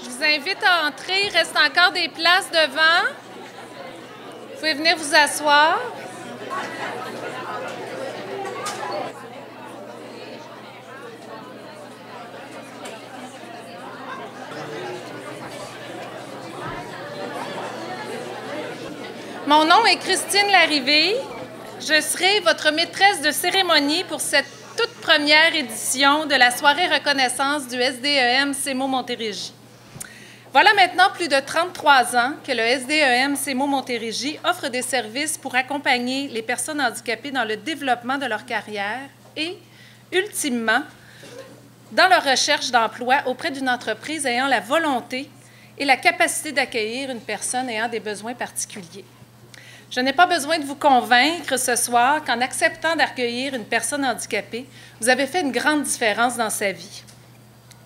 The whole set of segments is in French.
Je vous invite à entrer. Il reste encore des places devant. Vous pouvez venir vous asseoir. Mon nom est Christine Larrivée. Je serai votre maîtresse de cérémonie pour cette toute première édition de la soirée reconnaissance du SDEM CEMO Montérégie. Voilà maintenant plus de 33 ans que le SDEM CEMO Montérégie offre des services pour accompagner les personnes handicapées dans le développement de leur carrière et, ultimement, dans leur recherche d'emploi auprès d'une entreprise ayant la volonté et la capacité d'accueillir une personne ayant des besoins particuliers. Je n'ai pas besoin de vous convaincre ce soir qu'en acceptant d'accueillir une personne handicapée, vous avez fait une grande différence dans sa vie.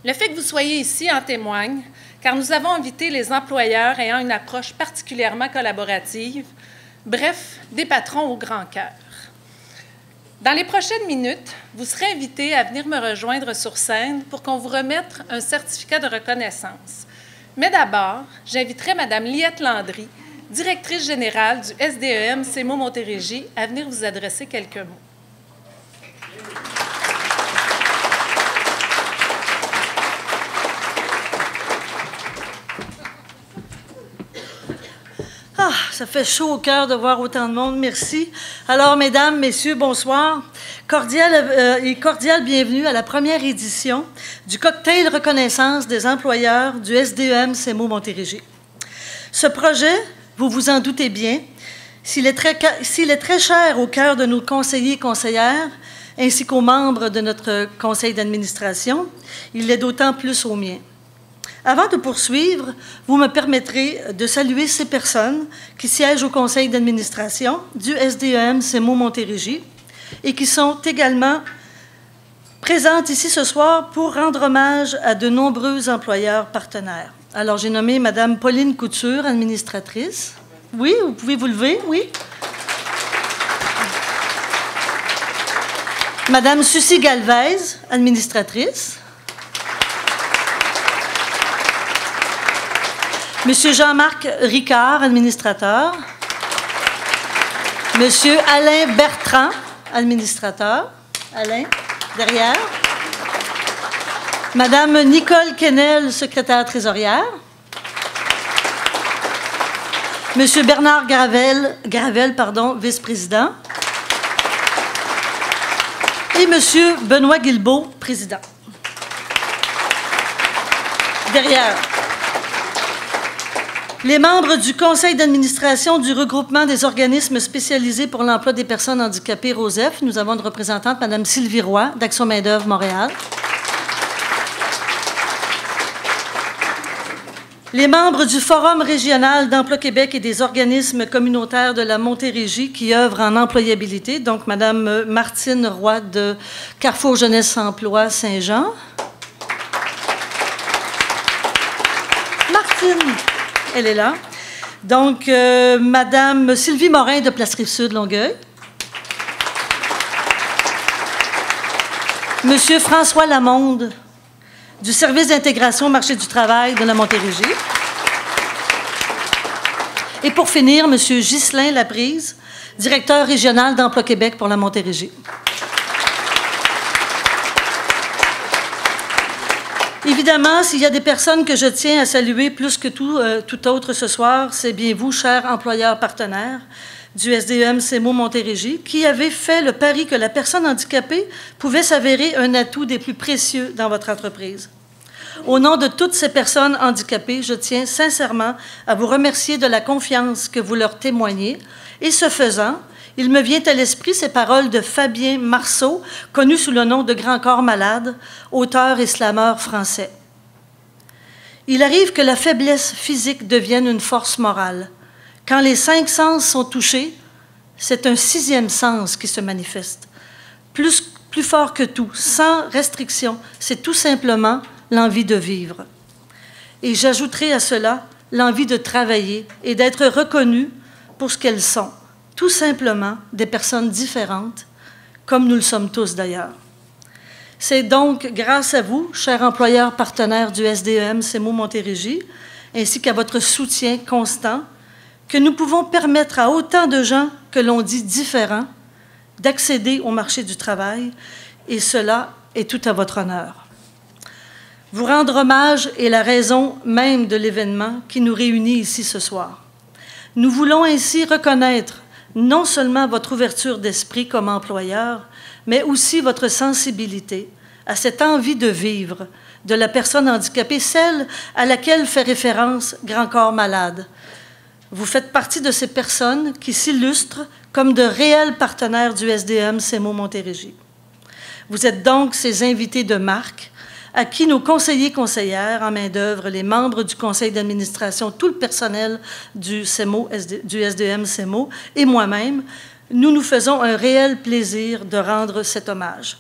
Le fait que vous soyez ici en témoigne, car nous avons invité les employeurs ayant une approche particulièrement collaborative, bref, des patrons au grand cœur. Dans les prochaines minutes, vous serez invités à venir me rejoindre sur scène pour qu'on vous remette un certificat de reconnaissance. Mais d'abord, j'inviterai Mme Liette Landry, directrice générale du SDEM CEMO Montérégie, à venir vous adresser quelques mots. Ah, ça fait chaud au cœur de voir autant de monde, merci. Alors, mesdames, messieurs, bonsoir. Cordial bienvenue à la première édition du cocktail reconnaissance des employeurs du SDEM CEMO Montérégie. Ce projet, vous vous en doutez bien, s'il est très cher au cœur de nos conseillers et conseillères, ainsi qu'aux membres de notre conseil d'administration, il l'est d'autant plus au mien. Avant de poursuivre, vous me permettrez de saluer ces personnes qui siègent au conseil d'administration du SDEM CEMO Montérégie et qui sont également présentes ici ce soir pour rendre hommage à de nombreux employeurs partenaires. Alors, j'ai nommé Mme Pauline Couture, administratrice. Oui, vous pouvez vous lever, oui. Mme Sucy Galvez, administratrice. Monsieur Jean-Marc Ricard, administrateur. Monsieur Alain Bertrand, administrateur. Alain, derrière. Madame Nicole Quesnel, secrétaire trésorière. Monsieur Bernard Gravel, vice-président. Et Monsieur Benoît Guilbeault, président. Derrière. Les membres du conseil d'administration du regroupement des organismes spécialisés pour l'emploi des personnes handicapées, ROSEF. Nous avons une représentante, Mme Sylvie Roy, d'Action Main-d'œuvre Montréal. Les membres du Forum régional d'Emploi Québec et des organismes communautaires de la Montérégie qui œuvrent en employabilité, donc Mme Martine Roy de Carrefour Jeunesse Emploi Saint-Jean. Martine, elle est là. Donc, Mme Sylvie Morin de Place Rive-Sud, Longueuil. Monsieur François Lamonde, du service d'intégration au marché du travail de la Montérégie. Et pour finir, M. Ghislain Laprise, directeur régional d'Emploi Québec pour la Montérégie. Évidemment, s'il y a des personnes que je tiens à saluer plus que tout autre ce soir, c'est bien vous, chers employeurs partenaires du SDEM CEMO Montérégie, qui avez fait le pari que la personne handicapée pouvait s'avérer un atout des plus précieux dans votre entreprise. Au nom de toutes ces personnes handicapées, je tiens sincèrement à vous remercier de la confiance que vous leur témoignez. Et ce faisant, il me vient à l'esprit ces paroles de Fabien Marceau, connu sous le nom de Grand Corps Malade, auteur et slameur français. « Il arrive que la faiblesse physique devienne une force morale. Quand les 5 sens sont touchés, c'est un 6e sens qui se manifeste. Plus fort que tout, sans restriction, c'est tout simplement l'envie de vivre. Et j'ajouterai à cela l'envie de travailler et d'être reconnue pour ce qu'elles sont, tout simplement des personnes différentes, comme nous le sommes tous d'ailleurs. C'est donc grâce à vous, chers employeurs partenaires du SDEM CEMO Montérégie, ainsi qu'à votre soutien constant, que nous pouvons permettre à autant de gens que l'on dit différents d'accéder au marché du travail, et cela est tout à votre honneur. Vous rendre hommage est la raison même de l'événement qui nous réunit ici ce soir. Nous voulons ainsi reconnaître non seulement votre ouverture d'esprit comme employeur, mais aussi votre sensibilité à cette envie de vivre de la personne handicapée, celle à laquelle fait référence Grand Corps Malade. Vous faites partie de ces personnes qui s'illustrent comme de réels partenaires du SDEM CEMO Montérégie. Vous êtes donc ces invités de marque à qui nos conseillers conseillères en main-d'œuvre, les membres du conseil d'administration, tout le personnel du SDEM CEMO et moi-même, nous faisons un réel plaisir de rendre cet hommage.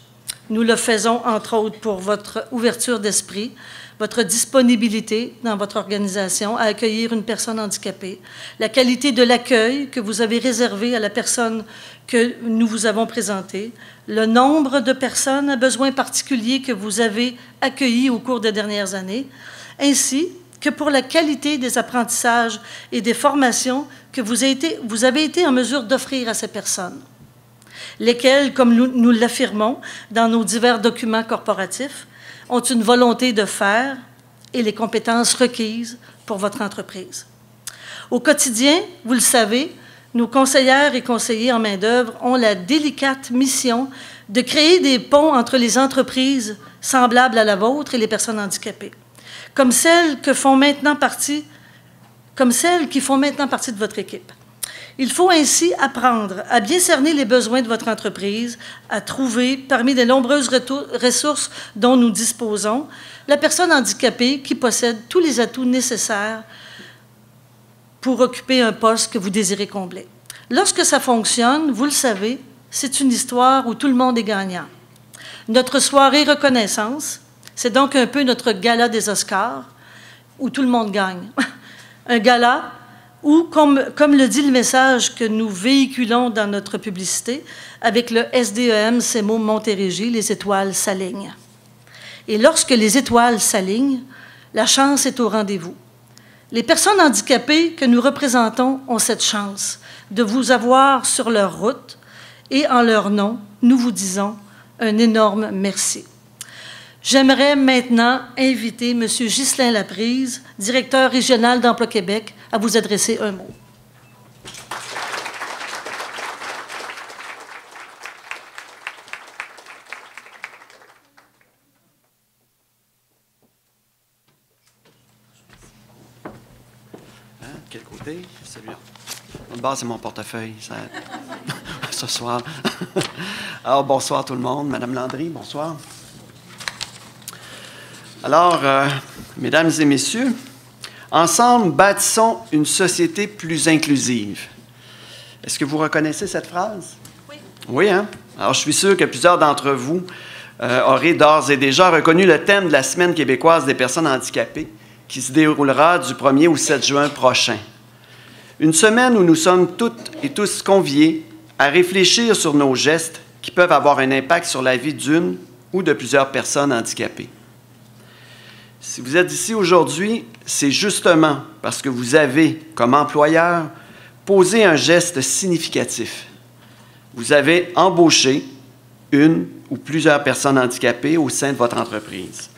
Nous le faisons, entre autres, pour votre ouverture d'esprit, votre disponibilité dans votre organisation à accueillir une personne handicapée, la qualité de l'accueil que vous avez réservé à la personne que nous vous avons présentée, le nombre de personnes à besoins particuliers que vous avez accueillis au cours des dernières années, ainsi que pour la qualité des apprentissages et des formations que vous avez été en mesure d'offrir à ces personnes, lesquelles, comme nous l'affirmons dans nos divers documents corporatifs, ont une volonté de faire et les compétences requises pour votre entreprise. Au quotidien, vous le savez, nos conseillères et conseillers en main-d'œuvre ont la délicate mission de créer des ponts entre les entreprises semblables à la vôtre et les personnes handicapées, comme celles qui font maintenant partie de votre équipe. Il faut ainsi apprendre à bien cerner les besoins de votre entreprise, à trouver, parmi les nombreuses ressources dont nous disposons, la personne handicapée qui possède tous les atouts nécessaires pour occuper un poste que vous désirez combler. Lorsque ça fonctionne, vous le savez, c'est une histoire où tout le monde est gagnant. Notre soirée reconnaissance, c'est donc un peu notre gala des Oscars, où tout le monde gagne. Un gala où, comme le dit le message que nous véhiculons dans notre publicité, avec le SDEM CEMO Montérégie, les étoiles s'alignent. Et lorsque les étoiles s'alignent, la chance est au rendez-vous. Les personnes handicapées que nous représentons ont cette chance de vous avoir sur leur route et en leur nom, nous vous disons un énorme merci. J'aimerais maintenant inviter M. Ghislain Laprise, directeur régional d'Emploi Québec, à vous adresser un mot. Quel côté? Celui-là. En bas, c'est mon portefeuille. Ça... Ce soir. Alors, bonsoir tout le monde. Madame Landry, bonsoir. Alors, mesdames et messieurs, ensemble, bâtissons une société plus inclusive. Est-ce que vous reconnaissez cette phrase? Oui. Oui, hein? Alors, je suis sûr que plusieurs d'entre vous auraient d'ores et déjà reconnu le thème de la Semaine québécoise des personnes handicapées qui se déroulera du 1er au 7 juin prochain. Une semaine où nous sommes toutes et tous conviés à réfléchir sur nos gestes qui peuvent avoir un impact sur la vie d'une ou de plusieurs personnes handicapées. Si vous êtes ici aujourd'hui, c'est justement parce que vous avez, comme employeur, posé un geste significatif. Vous avez embauché une ou plusieurs personnes handicapées au sein de votre entreprise.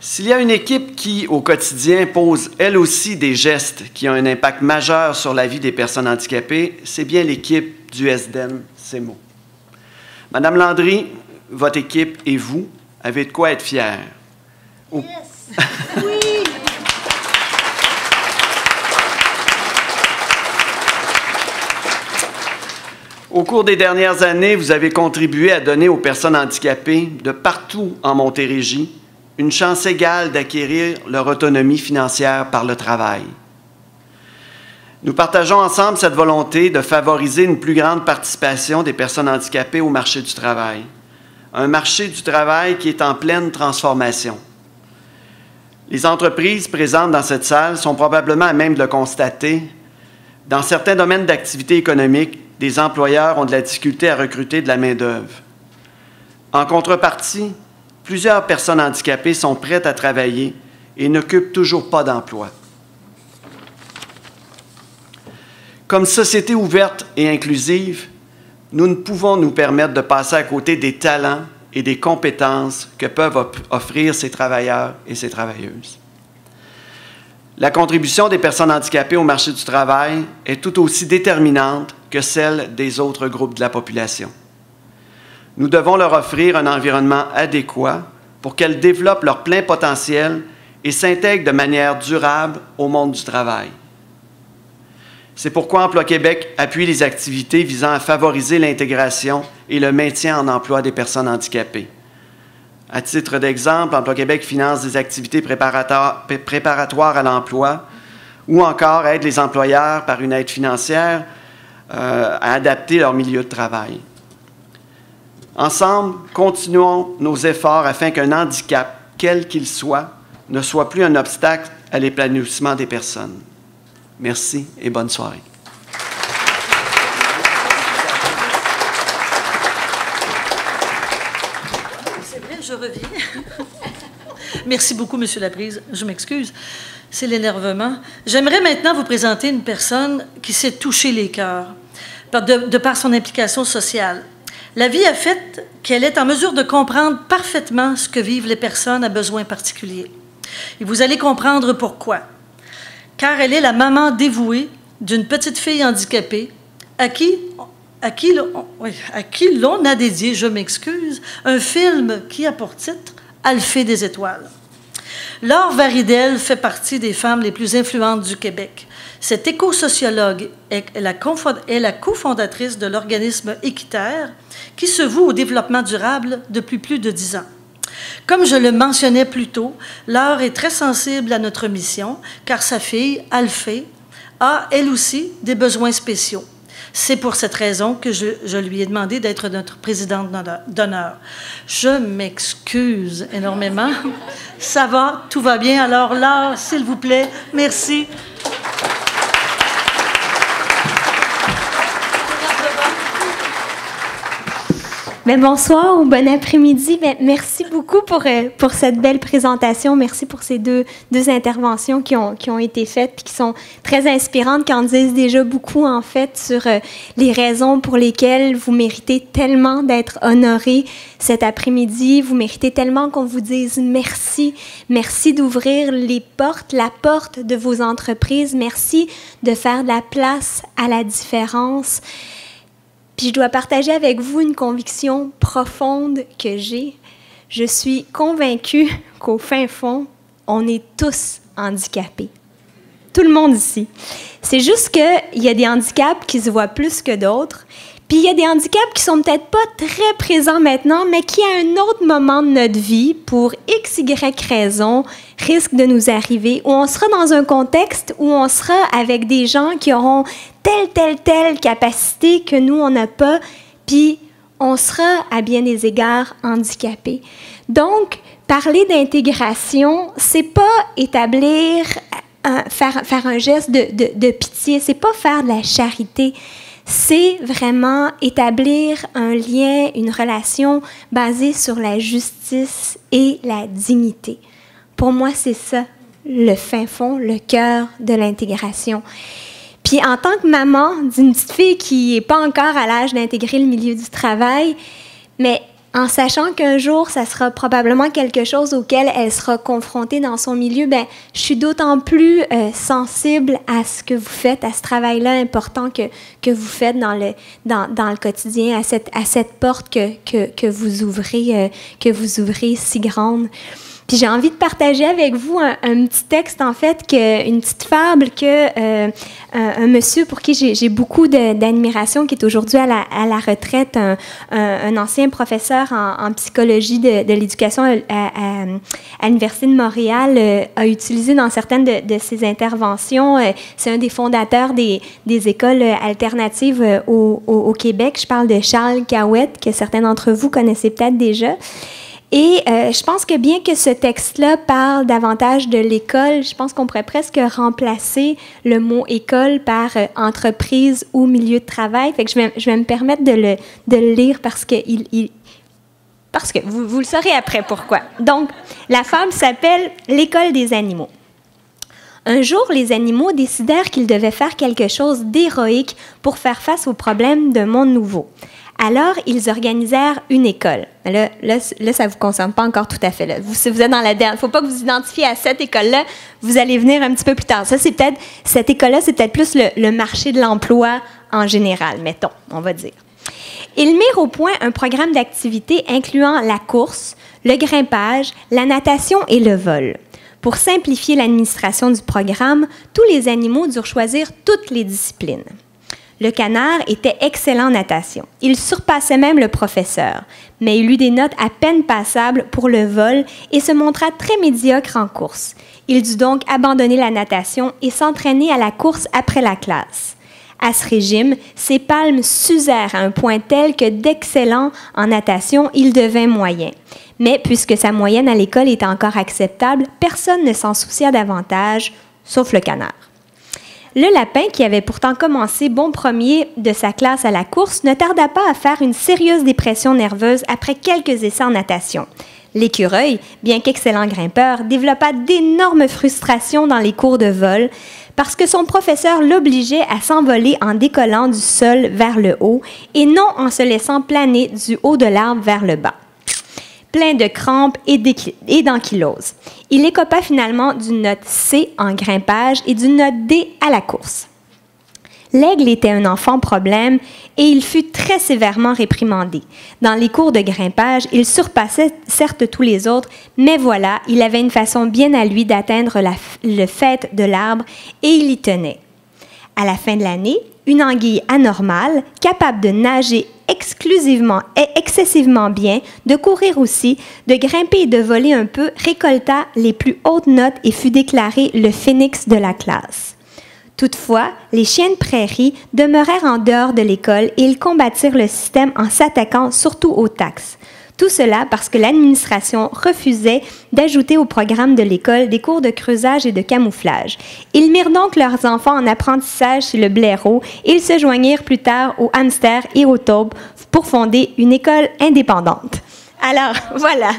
S'il y a une équipe qui, au quotidien, pose elle aussi des gestes qui ont un impact majeur sur la vie des personnes handicapées, c'est bien l'équipe du SDEM CEMO. Madame Landry, votre équipe et vous avez de quoi être fiers. Yes! Oui! Au cours des dernières années, vous avez contribué à donner aux personnes handicapées de partout en Montérégie une chance égale d'acquérir leur autonomie financière par le travail. Nous partageons ensemble cette volonté de favoriser une plus grande participation des personnes handicapées au marché du travail. Un marché du travail qui est en pleine transformation. Les entreprises présentes dans cette salle sont probablement à même de le constater. Dans certains domaines d'activité économique, des employeurs ont de la difficulté à recruter de la main-d'œuvre. En contrepartie, plusieurs personnes handicapées sont prêtes à travailler et n'occupent toujours pas d'emploi. Comme société ouverte et inclusive, nous ne pouvons nous permettre de passer à côté des talents et des compétences que peuvent offrir ces travailleurs et ces travailleuses. La contribution des personnes handicapées au marché du travail est tout aussi déterminante que celle des autres groupes de la population. Nous devons leur offrir un environnement adéquat pour qu'elles développent leur plein potentiel et s'intègrent de manière durable au monde du travail. C'est pourquoi Emploi Québec appuie les activités visant à favoriser l'intégration et le maintien en emploi des personnes handicapées. À titre d'exemple, Emploi Québec finance des activités préparatoires à l'emploi ou encore aide les employeurs par une aide financière à adapter leur milieu de travail. Ensemble, continuons nos efforts afin qu'un handicap, quel qu'il soit, ne soit plus un obstacle à l'épanouissement des personnes. Merci et bonne soirée. C'est vrai, je reviens. Merci beaucoup, M. Laprise. Je m'excuse. C'est l'énervement. J'aimerais maintenant vous présenter une personne qui s'est touché les cœurs de par son implication sociale. La vie a fait qu'elle est en mesure de comprendre parfaitement ce que vivent les personnes à besoins particuliers. Et vous allez comprendre pourquoi. Car elle est la maman dévouée d'une petite fille handicapée à qui l'on a dédié, je m'excuse, un film qui a pour titre « Alphée des étoiles ». Laure Varidel fait partie des femmes les plus influentes du Québec. Cette éco-sociologue est la cofondatrice de l'organisme Équiterre qui se voue au développement durable depuis plus de 10 ans. Comme je le mentionnais plus tôt, Laure est très sensible à notre mission, car sa fille, Alphée, a, elle aussi, des besoins spéciaux. C'est pour cette raison que je lui ai demandé d'être notre présidente d'honneur. Je m'excuse énormément. Ça va, tout va bien. Alors, Laure, s'il vous plaît, merci. Bien, bonsoir ou bon après-midi. Bien, merci beaucoup pour cette belle présentation. Merci pour ces deux interventions qui ont été faites et qui sont très inspirantes, qui en disent déjà beaucoup, en fait, sur les raisons pour lesquelles vous méritez tellement d'être honorés cet après-midi. Vous méritez tellement qu'on vous dise merci. Merci d'ouvrir la porte de vos entreprises. Merci de faire de la place à la différence. Puis je dois partager avec vous une conviction profonde que j'ai. Je suis convaincue qu'au fin fond, on est tous handicapés. Tout le monde ici. C'est juste qu'il y a des handicaps qui se voient plus que d'autres. Puis il y a des handicaps qui sont peut-être pas très présents maintenant, mais qui, à un autre moment de notre vie, pour X, Y raison, risquent de nous arriver, où on sera dans un contexte où on sera avec des gens qui auront telle capacité que nous, on n'a pas, puis on sera, à bien des égards, handicapés. Donc, parler d'intégration, c'est pas établir, faire un geste de pitié, c'est pas faire de la charité. C'est vraiment établir un lien, une relation basée sur la justice et la dignité. Pour moi, c'est ça, le fin fond, le cœur de l'intégration. Puis en tant que maman d'une petite fille qui n'est pas encore à l'âge d'intégrer le milieu du travail, mais en sachant qu'un jour, ça sera probablement quelque chose auquel elle sera confrontée dans son milieu, bien, je suis d'autant plus sensible à ce que vous faites, à ce travail-là important que vous faites dans le quotidien, à cette porte que vous ouvrez si grande. Puis j'ai envie de partager avec vous un petit texte, en fait, une petite fable que un monsieur pour qui j'ai beaucoup d'admiration, qui est aujourd'hui à la retraite, un ancien professeur en psychologie de l'éducation à l'Université de Montréal, a utilisé dans certaines de ses interventions. C'est un des fondateurs des écoles alternatives au Québec. Je parle de Charles Cahouette, que certains d'entre vous connaissez peut-être déjà. Et je pense que bien que ce texte-là parle davantage de l'école, je pense qu'on pourrait presque remplacer le mot école par entreprise ou milieu de travail. Fait que je vais me permettre de le lire parce qu'il Parce que vous le saurez après pourquoi. Donc, la fable s'appelle « L'école des animaux ». Un jour, les animaux décidèrent qu'ils devaient faire quelque chose d'héroïque pour faire face aux problèmes d'un monde nouveau. Alors, ils organisèrent une école. Là, ça ne vous concerne pas encore tout à fait. Là. Si vous êtes dans la dernière, il ne faut pas que vous vous identifiez à cette école-là. Vous allez venir un petit peu plus tard. Ça, c'est peut-être, cette école-là, c'est peut-être plus le marché de l'emploi en général, mettons, on va dire. Ils mirent au point un programme d'activités incluant la course, le grimpage, la natation et le vol. Pour simplifier l'administration du programme, tous les animaux durent choisir toutes les disciplines. Le canard était excellent en natation. Il surpassait même le professeur, mais il eut des notes à peine passables pour le vol et se montra très médiocre en course. Il dut donc abandonner la natation et s'entraîner à la course après la classe. À ce régime, ses palmes s'usèrent à un point tel que d'excellent en natation, il devint moyen. Mais puisque sa moyenne à l'école était encore acceptable, personne ne s'en soucia davantage, sauf le canard. Le lapin, qui avait pourtant commencé bon premier de sa classe à la course, ne tarda pas à faire une sérieuse dépression nerveuse après quelques essais en natation. L'écureuil, bien qu'excellent grimpeur, développa d'énormes frustrations dans les cours de vol parce que son professeur l'obligeait à s'envoler en décollant du sol vers le haut et non en se laissant planer du haut de l'arbre vers le bas. Plein de crampes et d'ankylose. Il écopa finalement d'une note C en grimpage et d'une note D à la course. L'aigle était un enfant problème et il fut très sévèrement réprimandé. Dans les cours de grimpage, il surpassait certes tous les autres, mais voilà, il avait une façon bien à lui d'atteindre le faîte de l'arbre et il y tenait. À la fin de l'année, une anguille anormale, capable de nager exclusivement et excessivement bien, de courir aussi, de grimper et de voler un peu, récolta les plus hautes notes et fut déclaré le phénix de la classe. Toutefois, les chiens de prairie demeurèrent en dehors de l'école et ils combattirent le système en s'attaquant surtout aux taxes. Tout cela parce que l'administration refusait d'ajouter au programme de l'école des cours de creusage et de camouflage. Ils mirent donc leurs enfants en apprentissage chez le blaireau et ils se joignirent plus tard aux hamsters et aux taupes pour fonder une école indépendante. Alors, voilà,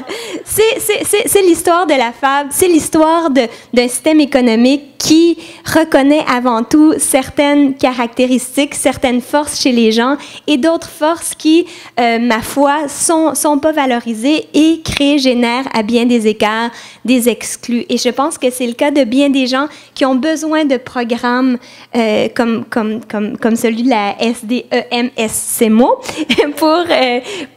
c'est l'histoire de la fable, c'est l'histoire d'un système économique qui reconnaît avant tout certaines caractéristiques, certaines forces chez les gens et d'autres forces qui, ma foi, sont pas valorisées et génèrent à bien des égards des exclus. Et je pense que c'est le cas de bien des gens qui ont besoin de programmes comme celui de la SDEM-SCMO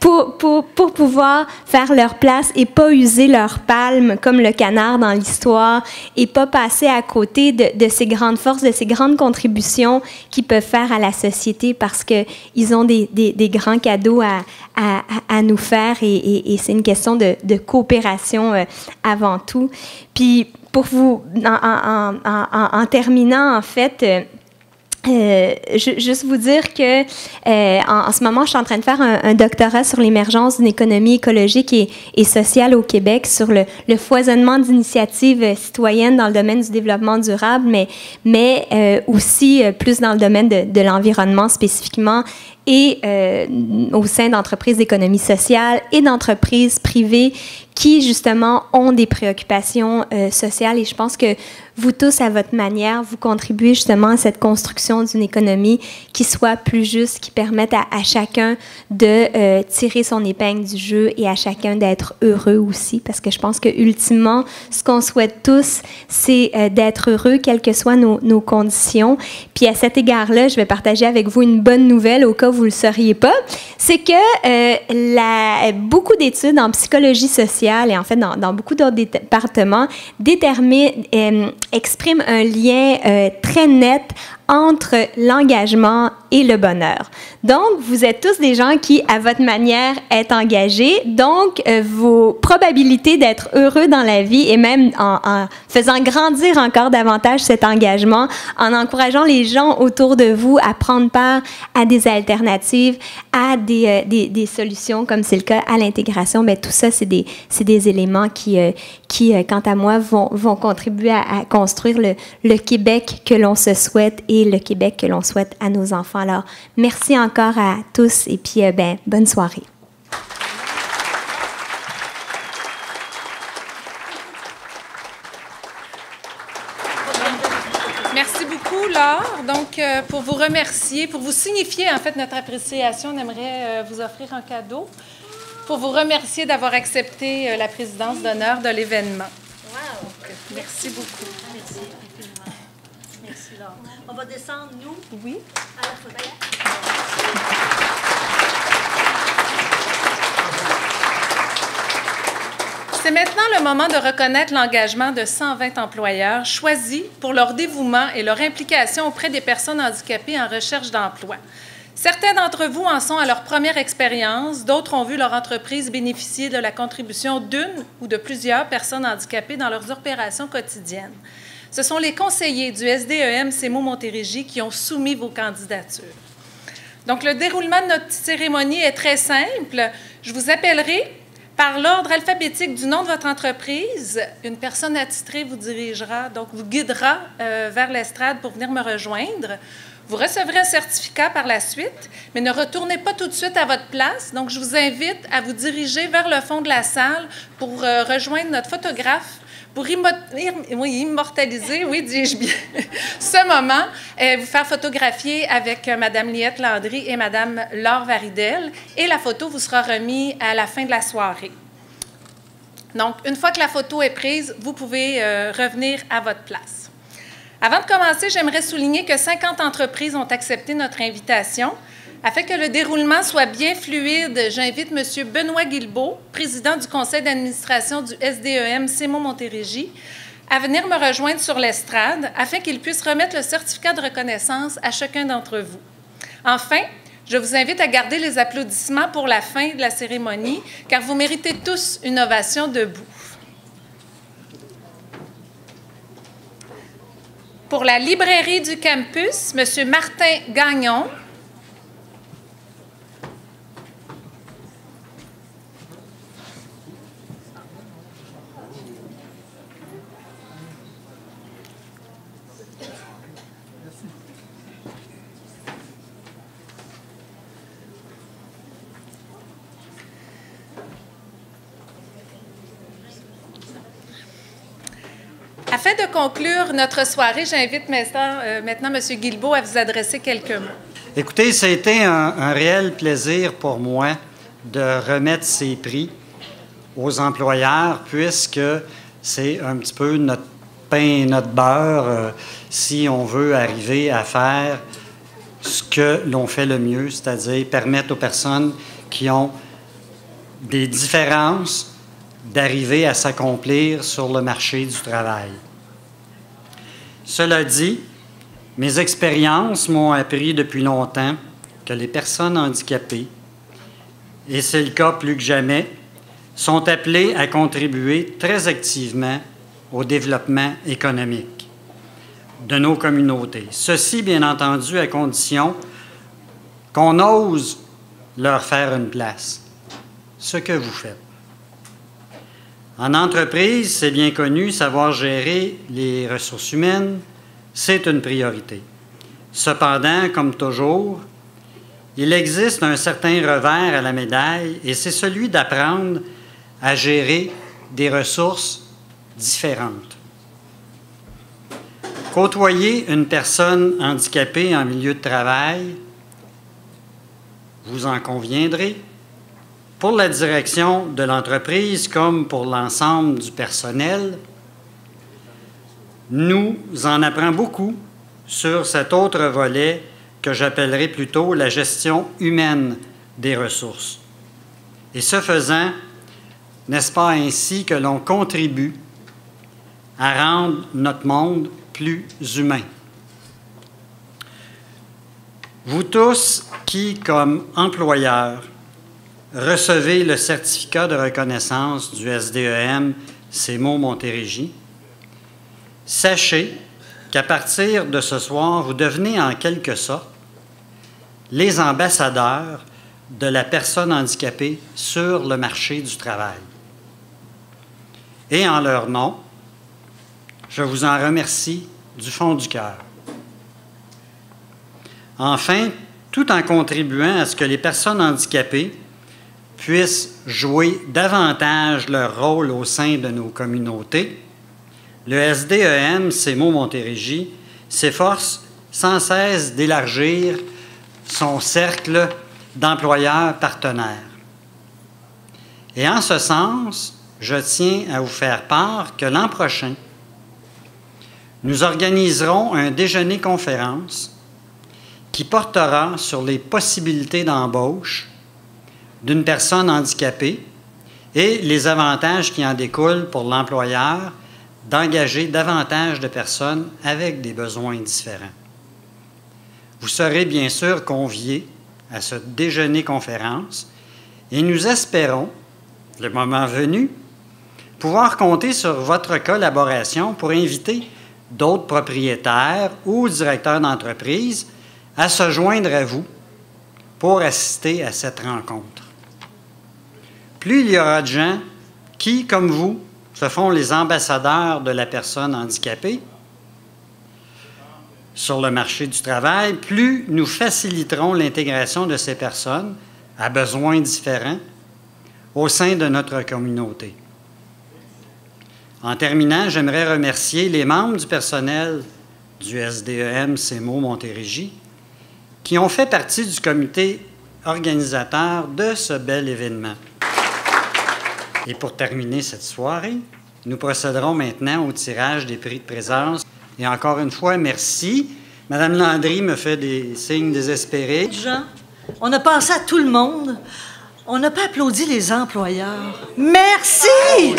pour pouvoir faire leur place et pas user leur palme comme le canard dans l'histoire et pas passer à côté de ces grandes forces, de ces grandes contributions qu'ils peuvent faire à la société parce qu'ils ont des grands cadeaux à nous faire et c'est une question de coopération avant tout. Puis pour vous, en terminant, en fait, juste vous dire que en ce moment, je suis en train de faire un doctorat sur l'émergence d'une économie écologique et sociale au Québec, sur le foisonnement d'initiatives citoyennes dans le domaine du développement durable, mais aussi plus dans le domaine de l'environnement spécifiquement et au sein d'entreprises d'économie sociale et d'entreprises privées qui, justement, ont des préoccupations sociales. Et je pense que vous tous, à votre manière, vous contribuez justement à cette construction d'une économie qui soit plus juste, qui permette à chacun de tirer son épingle du jeu et à chacun d'être heureux aussi. Parce que je pense que ultimement, ce qu'on souhaite tous, c'est d'être heureux, quelles que soient nos conditions. Puis à cet égard-là, je vais partager avec vous une bonne nouvelle, au cas où vous ne le sauriez pas. C'est que beaucoup d'études en psychologie sociale et en fait dans beaucoup d'autres départements expriment un lien très net entre l'engagement et le bonheur. Donc, vous êtes tous des gens qui, à votre manière, êtes engagés. Donc, vos probabilités d'être heureux dans la vie et même en faisant grandir encore davantage cet engagement, en encourageant les gens autour de vous à prendre part à des alternatives, à des solutions, comme c'est le cas à l'intégration, bien, tout ça, c'est des éléments qui, quant à moi, vont contribuer à construire le Québec que l'on se souhaite et le Québec que l'on souhaite à nos enfants. Alors, merci encore à tous et puis, bonne soirée. Merci beaucoup, Laure. Donc, pour vous remercier, pour vous signifier en fait notre appréciation, on aimerait vous offrir un cadeau pour vous remercier d'avoir accepté la présidence d'honneur de l'événement. Wow. Merci beaucoup. Merci infiniment. Merci, Laure. On va descendre, nous, Oui. à la photo. C'est maintenant le moment de reconnaître l'engagement de 120 employeurs choisis pour leur dévouement et leur implication auprès des personnes handicapées en recherche d'emploi. Certains d'entre vous en sont à leur première expérience, d'autres ont vu leur entreprise bénéficier de la contribution d'une ou de plusieurs personnes handicapées dans leurs opérations quotidiennes. Ce sont les conseillers du SDEM CEMO Montérégie qui ont soumis vos candidatures. Donc, le déroulement de notre cérémonie est très simple. Je vous appellerai par l'ordre alphabétique du nom de votre entreprise. Une personne attitrée vous dirigera, donc vous guidera vers l'estrade pour venir me rejoindre. Vous recevrez un certificat par la suite, mais ne retournez pas tout de suite à votre place. Donc, je vous invite à vous diriger vers le fond de la salle pour rejoindre notre photographe, pour immortaliser, oui, dis-je bien, ce moment, vous faire photographier avec Mme Liette Landry et Mme Laure Varidel. Et la photo vous sera remise à la fin de la soirée. Donc, une fois que la photo est prise, vous pouvez revenir à votre place. Avant de commencer, j'aimerais souligner que 50 entreprises ont accepté notre invitation. Afin que le déroulement soit bien fluide, j'invite M. Benoît Guilbeault, président du conseil d'administration du SDEM CEMO Montérégie, à venir me rejoindre sur l'estrade afin qu'il puisse remettre le certificat de reconnaissance à chacun d'entre vous. Enfin, je vous invite à garder les applaudissements pour la fin de la cérémonie, car vous méritez tous une ovation debout. Pour la librairie du campus, M. Martin Gagnon. Afin de conclure notre soirée, j'invite maintenant M. Guilbeault à vous adresser quelques mots. Écoutez, ça a été un réel plaisir pour moi de remettre ces prix aux employeurs, puisque c'est un petit peu notre pain et notre beurre si on veut arriver à faire ce que l'on fait le mieux, c'est-à-dire permettre aux personnes qui ont des différences d'arriver à s'accomplir sur le marché du travail. Cela dit, mes expériences m'ont appris depuis longtemps que les personnes handicapées, et c'est le cas plus que jamais, sont appelées à contribuer très activement au développement économique de nos communautés. Ceci, bien entendu, à condition qu'on ose leur faire une place, ce que vous faites. En entreprise, c'est bien connu, savoir gérer les ressources humaines, c'est une priorité. Cependant, comme toujours, il existe un certain revers à la médaille et c'est celui d'apprendre à gérer des ressources différentes. Côtoyer une personne handicapée en milieu de travail, vous en conviendrez, pour la direction de l'entreprise comme pour l'ensemble du personnel, nous en apprenons beaucoup sur cet autre volet que j'appellerai plutôt la gestion humaine des ressources. Et ce faisant, n'est-ce pas ainsi que l'on contribue à rendre notre monde plus humain? Vous tous qui, comme employeurs, recevez le certificat de reconnaissance du SDEM CEMO Montérégie, sachez qu'à partir de ce soir, vous devenez en quelque sorte les ambassadeurs de la personne handicapée sur le marché du travail. Et en leur nom, je vous en remercie du fond du cœur. Enfin, tout en contribuant à ce que les personnes handicapées puissent jouer davantage leur rôle au sein de nos communautés, le SDEM CEMO Montérégie s'efforce sans cesse d'élargir son cercle d'employeurs partenaires. Et en ce sens, je tiens à vous faire part que l'an prochain, nous organiserons un déjeuner-conférence qui portera sur les possibilités d'embauche d'une personne handicapée et les avantages qui en découlent pour l'employeur d'engager davantage de personnes avec des besoins différents. Vous serez bien sûr conviés à ce déjeuner-conférence et nous espérons, le moment venu, pouvoir compter sur votre collaboration pour inviter d'autres propriétaires ou directeurs d'entreprise à se joindre à vous pour assister à cette rencontre. Plus il y aura de gens qui, comme vous, se font les ambassadeurs de la personne handicapée sur le marché du travail, plus nous faciliterons l'intégration de ces personnes à besoins différents au sein de notre communauté. En terminant, j'aimerais remercier les membres du personnel du SDEM CEMO Montérégie qui ont fait partie du comité organisateur de ce bel événement. Et pour terminer cette soirée, nous procéderons maintenant au tirage des prix de présence. Et encore une fois, merci. Madame Landry me fait des signes désespérés. Jean, on a pensé à tout le monde. On n'a pas applaudi les employeurs. Merci!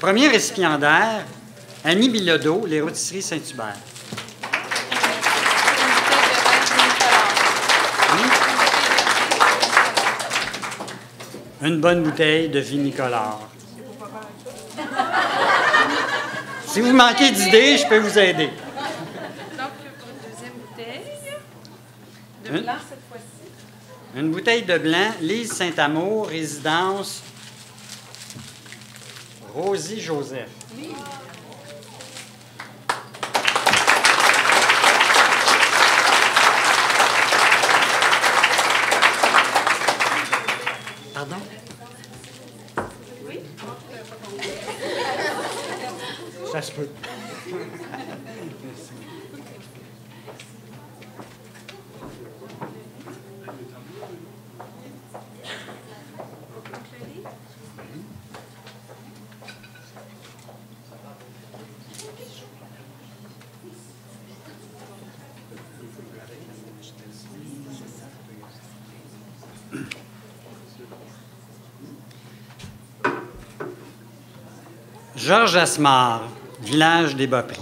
Premier récipiendaire, Annie Bilodeau, les Rôtisseries Saint-Hubert. Une bonne bouteille de vinicolore. Si vous manquez d'idées, je peux vous aider. Donc, deuxième bouteille. De blanc cette fois-ci. Une bouteille de blanc, Lise Saint-Amour, résidence Rosie Joseph. Oui. Pardon? Oui. Ça se peut. Georges Asmar, village des Bas-Prix.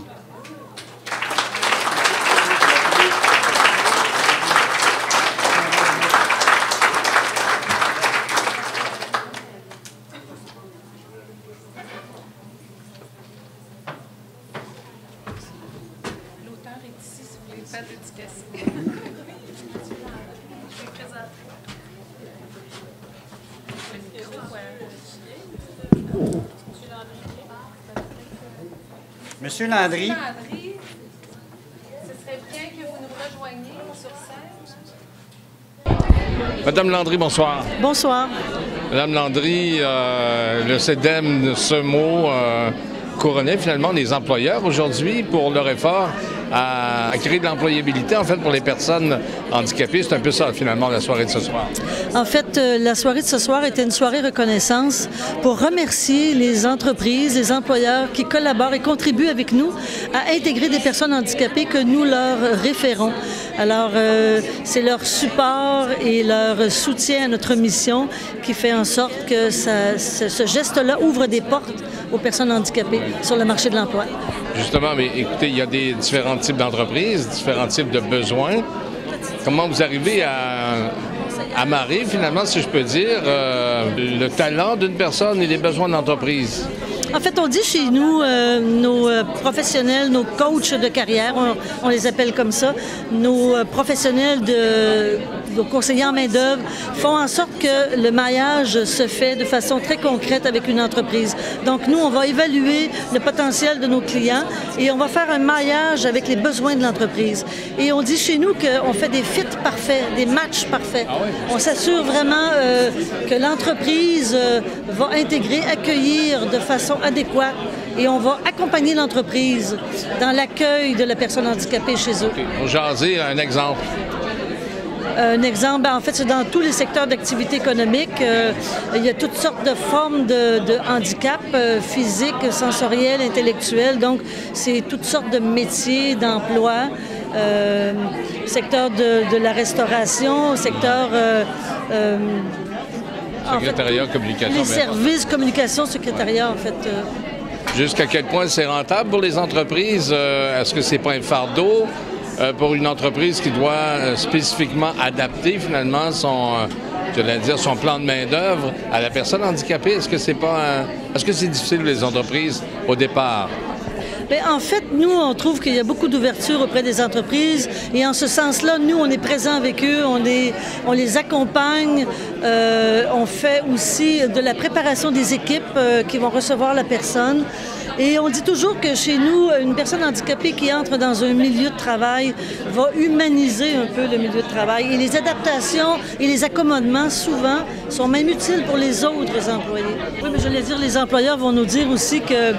L'auteur est ici, si vous voulez faire dédicacer. Je vais présenter. Monsieur Landry. Ce serait bien que vous nous rejoigniez sur scène. Madame Landry, bonsoir. Bonsoir. Madame Landry, le CEDEM CEMO couronnait finalement les employeurs aujourd'hui pour leur effort à créer de l'employabilité, en fait, pour les personnes handicapées. C'est un peu ça, finalement, la soirée de ce soir. En fait, la soirée de ce soir était une soirée reconnaissance pour remercier les entreprises, les employeurs qui collaborent et contribuent avec nous à intégrer des personnes handicapées que nous leur référons. Alors, c'est leur support et leur soutien à notre mission qui fait en sorte que ce geste-là ouvre des portes aux personnes handicapées sur le marché de l'emploi. Justement, mais écoutez, il y a des différents types d'entreprises, différents types de besoins. Comment vous arrivez à amarrer, finalement, si je peux dire, le talent d'une personne et les besoins de l'entreprise? En fait, on dit chez nous, nos professionnels, nos coachs de carrière, on les appelle comme ça, nos professionnels nos conseillers en main-d'œuvre font en sorte que le maillage se fait de façon très concrète avec une entreprise. Donc, nous, on va évaluer le potentiel de nos clients et on va faire un maillage avec les besoins de l'entreprise. Et on dit chez nous qu'on fait des fits parfaits, des matchs parfaits. On s'assure vraiment que l'entreprise va intégrer, accueillir de façon adéquate et on va accompagner l'entreprise dans l'accueil de la personne handicapée chez eux. Pour jaser, un exemple. Un exemple, en fait, c'est dans tous les secteurs d'activité économique. Il y a toutes sortes de formes de handicap, physique, sensoriel, intellectuel. Donc, c'est toutes sortes de métiers, d'emplois. Secteur de la restauration, secteur... secrétariat, en fait, communication. Les services, communication, secrétariat, en fait. Jusqu'à quel point c'est rentable pour les entreprises? Est-ce que c'est pas un fardeau? Pour une entreprise qui doit spécifiquement adapter finalement son plan de main-d'œuvre à la personne handicapée. Est-ce que c'est difficile pour les entreprises au départ? Bien, en fait, nous, on trouve qu'il y a beaucoup d'ouverture auprès des entreprises et en ce sens-là, nous, on est présents avec eux, on les accompagne, on fait aussi de la préparation des équipes qui vont recevoir la personne. Et on dit toujours que chez nous, une personne handicapée qui entre dans un milieu de travail va humaniser un peu le milieu de travail. Et les adaptations et les accommodements, souvent, sont même utiles pour les autres employés. Oui, mais je voulais dire, les employeurs vont nous dire aussi que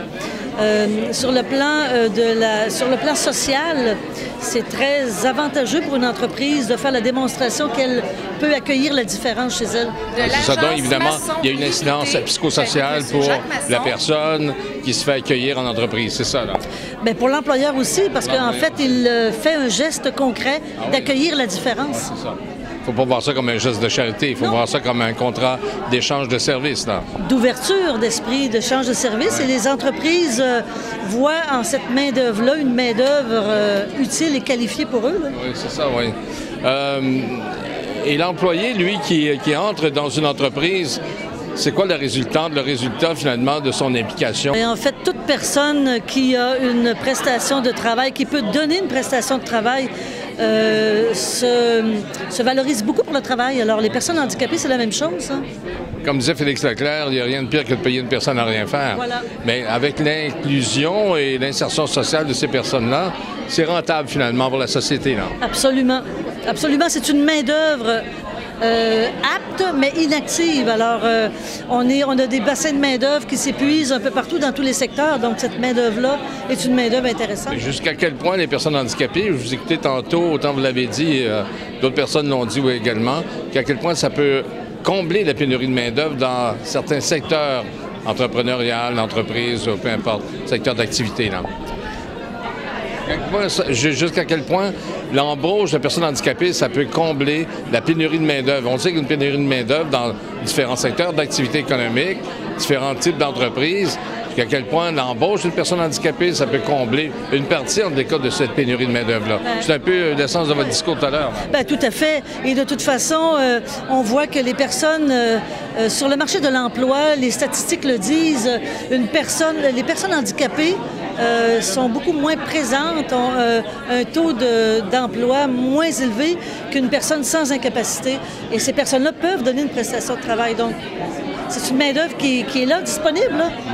sur le plan social, c'est très avantageux pour une entreprise de faire la démonstration qu'elle peut accueillir la différence chez elle. C'est ça, donc évidemment, il y a une incidence psychosociale pour la personne qui se fait accueillir en entreprise, c'est ça, là? Bien, pour l'employeur aussi, parce qu'en fait, il fait un geste concret d'accueillir la différence. C'est ça. Il ne faut pas voir ça comme un geste de charité, il faut voir ça comme un contrat d'échange de services. D'ouverture d'esprit, d'échange de services. Et les entreprises voient en cette main-d'œuvre-là une main-d'œuvre utile et qualifiée pour eux. Là. Oui, c'est ça, oui. Et l'employé, lui, qui entre dans une entreprise, c'est quoi le résultat finalement de son implication? Et en fait, toute personne qui a une prestation de travail, qui peut donner une prestation de travail, se valorise beaucoup pour le travail. Alors, les personnes handicapées, c'est la même chose. Hein? Comme disait Félix Leclerc, il n'y a rien de pire que de payer une personne à rien faire. Voilà. Mais avec l'inclusion et l'insertion sociale de ces personnes-là, c'est rentable finalement pour la société. Là. Absolument. Absolument. C'est une main-d'œuvre apte, mais inactive. Alors, on a des bassins de main-d'œuvre qui s'épuisent un peu partout dans tous les secteurs. Donc, cette main-d'œuvre-là est une main-d'œuvre intéressante. Et jusqu'à quel point les personnes handicapées, je vous écoutais tantôt, autant vous l'avez dit, d'autres personnes l'ont dit également, qu'à quel point ça peut combler la pénurie de main-d'œuvre dans certains secteurs entrepreneurial, l'entreprise, peu importe, secteur d'activité. Jusqu'à quel point l'embauche de personnes handicapées, ça peut combler la pénurie de main-d'œuvre. On sait qu'il y a une pénurie de main-d'œuvre dans différents secteurs d'activité économique, différents types d'entreprises. Jusqu'à quel point l'embauche d'une personne handicapée, ça peut combler une partie, en des cas, de cette pénurie de main-d'œuvre-là. C'est un peu l'essence de votre discours tout à l'heure. Bien, tout à fait. Et de toute façon, on voit que les personnes, sur le marché de l'emploi, les statistiques le disent, les personnes handicapées sont beaucoup moins présentes, ont un taux d'emploi moins élevé qu'une personne sans incapacité. Et ces personnes-là peuvent donner une prestation de travail. Donc, c'est une main-d'œuvre qui est là, disponible. Là.